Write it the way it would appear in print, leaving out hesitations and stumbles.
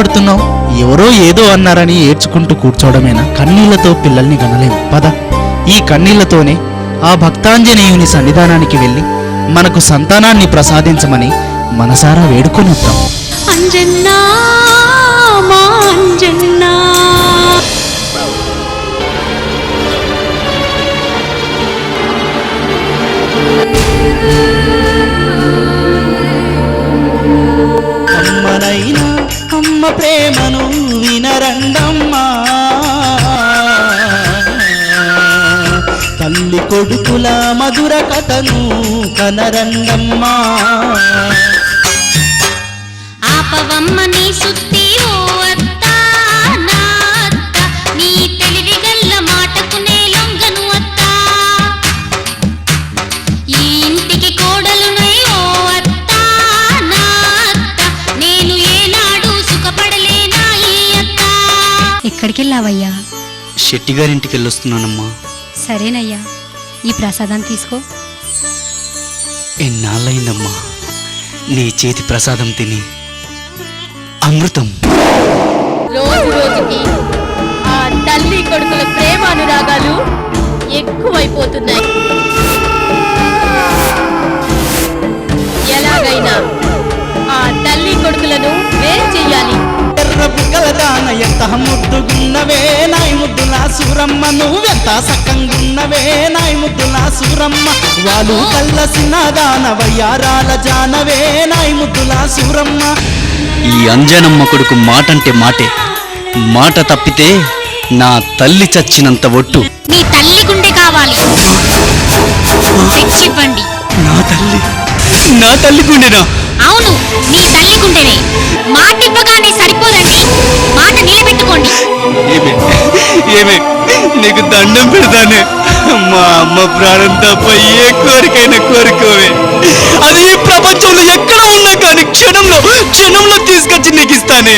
బాధపడుతున్నావు? ఎవరో ఏదో అన్నారని ఏడ్చుకుంటూ కూర్చోవడమేనా? కన్నీళ్లతో పిల్లల్ని గనలేము. పద, ఈ కన్నీళ్లతోనే ఆ భక్తాంజనేయుని సన్నిధానానికి వెళ్ళి మనకు సంతానాన్ని ప్రసాదించమని మనసారా వేడుకొని వద్దాం. అంజన్నా మా అంజన్నా, అమ్మనైనా అమ్మ ప్రేమను వినరండమ్మా, తల్లి కొడుకుల మధుర కథను కనరండమ్మా. ఆపవమ్మ నీ సుత్తి ఓ అత్త నా అత్త, నీ తెలివి గల్ల మాటకు నే లొంగను అత్త. ఈ ఇంటికి కోడలునై ఓ అత్త నా అత్త, నేను ఏనాడు సుఖపడలేనా ఈ అత్త. ఎక్కడికెళ్ళావయ్యా? శెట్టి గారింటికి వెళ్ళొస్తున్నానమ్మా. సరేనయ్యా, ఈ ప్రసాదాన్ని తీసుకో. ఎన్నాళ్ళయిందమ్మా నీ చేతి ప్రసాదం తిని. అమృతం. రోజు రోజుకి ఆ తల్లి కొడుకుల ప్రేమ అనురాగాలు ఎక్కువైపోతున్నాయి. ఎలాగైనా ఆ తల్లి కొడుకులను వేరు చెయ్యాలి. ఎర్రబుగ్గలదాన ఎంత ముద్దుగున్నవే నాయి ముద్దుల సూరమ్మ, నువ్వెంత సక్కంగున్నవే నాయి ముద్దుల సూరమ్మ. వాళ్ళు కల్లసిన దాన వయ్యారాల జానవే నాయి ముద్దుల సూరమ్మ. ఈ అంజనమ్మ కొడుకు మాటంటే మాటే, మాట తప్పితే నా తల్లి చచ్చినంత ఒట్టు. నీ తల్లి గుండె కావాలి, తెచ్చివ్వండి. నా తల్లి గుండెనా? అవును, నీ తల్లి గుండెనే. మాట ఇవ్వగానే సరిపోదండి, మాట నిలబెట్టుకోండి. ఏమే నీకు దండం పెడతానే. మా అమ్మ ప్రాణం తప్ప ఏ కోరికైనా కోరుకోవే, అది ఈ ప్రపంచంలో ఎక్కడ ఉన్నా కానీ క్షణంలో తీసుకొచ్చి నీకు ఇస్తానే.